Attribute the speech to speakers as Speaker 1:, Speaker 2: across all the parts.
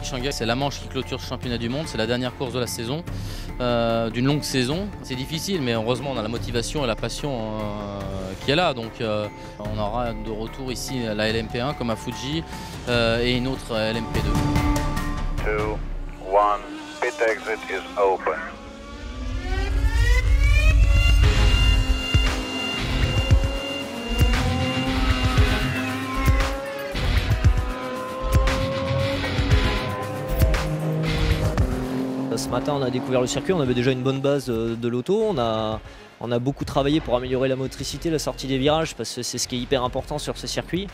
Speaker 1: Shanghai, c'est la manche qui clôture ce championnat du monde, c'est la dernière course de la saison, d'une longue saison. C'est difficile, mais heureusement on a la motivation et la passion qui est là. Donc on aura de retour ici la LMP1 comme à Fuji et une autre LMP2.
Speaker 2: 2, 1, pit exit is open.
Speaker 3: Ce matin, on a découvert le circuit, on avait déjà une bonne base de l'auto. On a beaucoup travaillé pour améliorer la motricité, la sortie des virages, parce que c'est ce qui est hyper important sur ce circuit.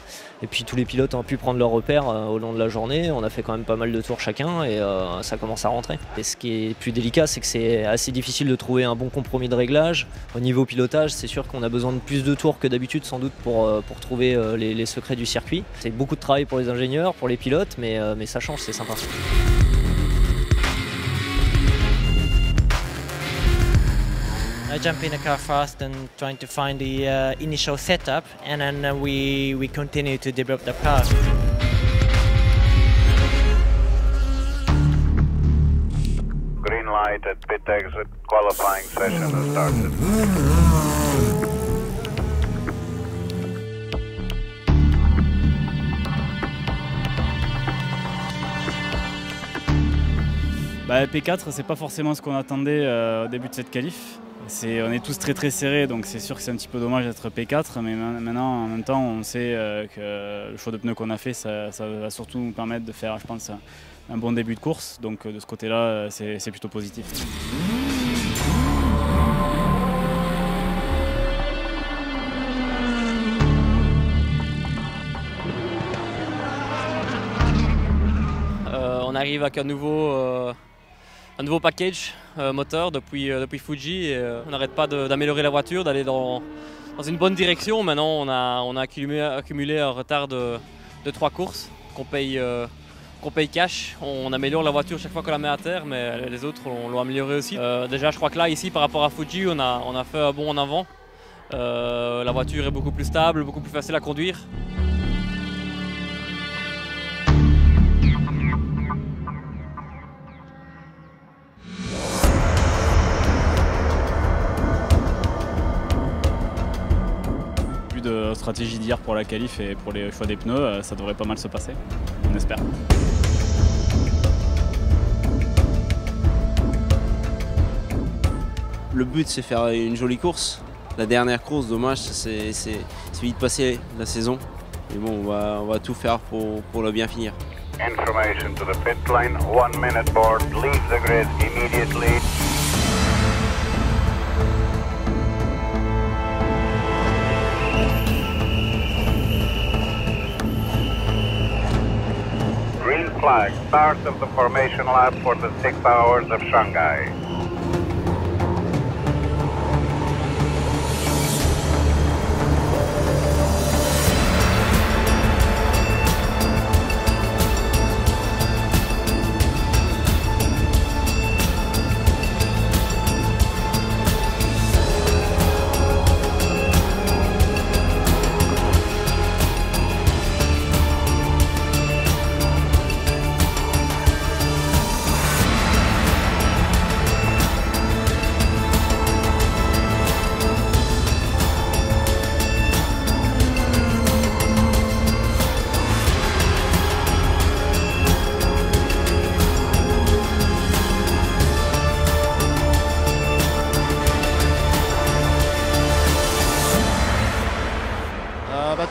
Speaker 3: Et puis tous les pilotes ont pu prendre leurs repères au long de la journée. On a fait quand même pas mal de tours chacun et ça commence à rentrer. Et ce qui est plus délicat, c'est que c'est assez difficile de trouver un bon compromis de réglage. Au niveau pilotage, c'est sûr qu'on a besoin de plus de tours que d'habitude sans doute pour trouver les secrets du circuit. C'est beaucoup de travail pour les ingénieurs, pour les pilotes, mais ça change, c'est sympa.
Speaker 4: I jump in the car fast and trying to find the initial setup, and then we continue to develop the car.
Speaker 2: Green light at pit exit, qualifying session has started.
Speaker 5: P4, c'est pas forcément ce qu'on attendait au début de cette qualif. On est tous très serrés, donc c'est sûr que c'est un petit peu dommage d'être P4, mais maintenant en même temps on sait que le choix de pneus qu'on a fait, ça va surtout nous permettre de faire, je pense, un bon début de course, donc de ce côté-là c'est plutôt positif.
Speaker 1: On arrive avec un nouveau package moteur depuis Fuji et on n'arrête pas d'améliorer la voiture, d'aller dans une bonne direction. Maintenant on a accumulé un retard de 3 courses qu'on paye cash. On améliore la voiture chaque fois qu'on la met à terre, mais les autres l'ont amélioré aussi. Déjà je crois que là ici par rapport à Fuji on a fait un bond en avant. La voiture est beaucoup plus stable, beaucoup plus facile à conduire.
Speaker 5: De stratégie d'hier pour la qualif et pour les choix des pneus, ça devrait pas mal se passer, on espère.
Speaker 6: Le but c'est faire une jolie course. La dernière course, dommage, c'est vite passé la saison. Mais bon, on va tout faire pour le bien finir.
Speaker 2: Information to the pit lane, 1 minute board, leave the grid immediately. Green flag, start of the formation lap for the 6 hours of Shanghai.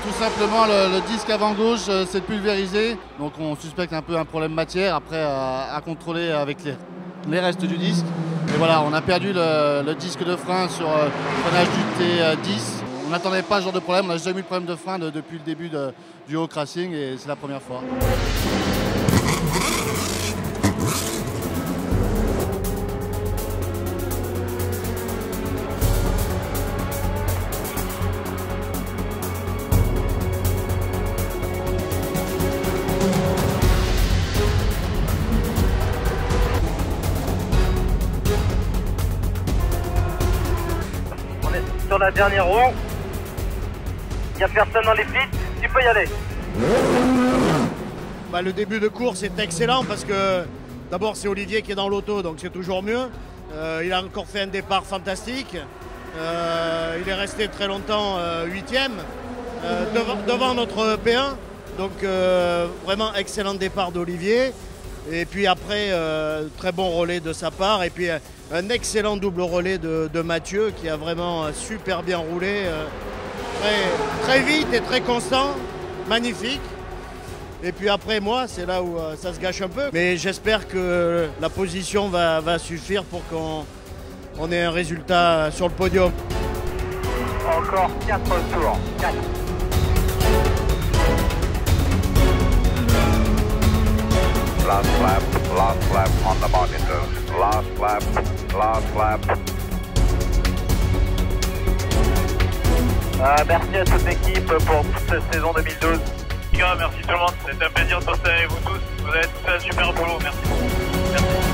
Speaker 7: Tout simplement le disque avant gauche s'est pulvérisé, donc on suspecte un peu un problème matière après à contrôler avec les restes du disque. Et voilà, on a perdu le disque de frein sur le freinage du T10. On n'attendait pas ce genre de problème, on n'a jamais eu de problème de frein depuis le début du Hawk Racing et c'est la première fois.
Speaker 8: Sur la dernière roue, il n'y a personne dans les pits, tu peux y aller. Le début de course est excellent parce que d'abord c'est Olivier qui est dans l'auto, donc c'est toujours mieux. Il a encore fait un départ fantastique. Il est resté très longtemps 8e devant notre P1. Donc vraiment excellent départ d'Olivier. Et puis après, très bon relais de sa part. Et puis un excellent double relais de Mathieu qui a vraiment super bien roulé. Très vite et très constant. Magnifique. Et puis après moi, c'est là où ça se gâche un peu. Mais j'espère que la position va suffire pour qu'on ait un résultat sur le podium.
Speaker 2: Encore 4 tours. 4. Last lap on the monitors. Last lap. Merci à toute l'équipe pour toute cette saison 2012.
Speaker 9: Merci tout le monde, c'était un plaisir de passer avec vous tous. Vous avez fait un super boulot, merci.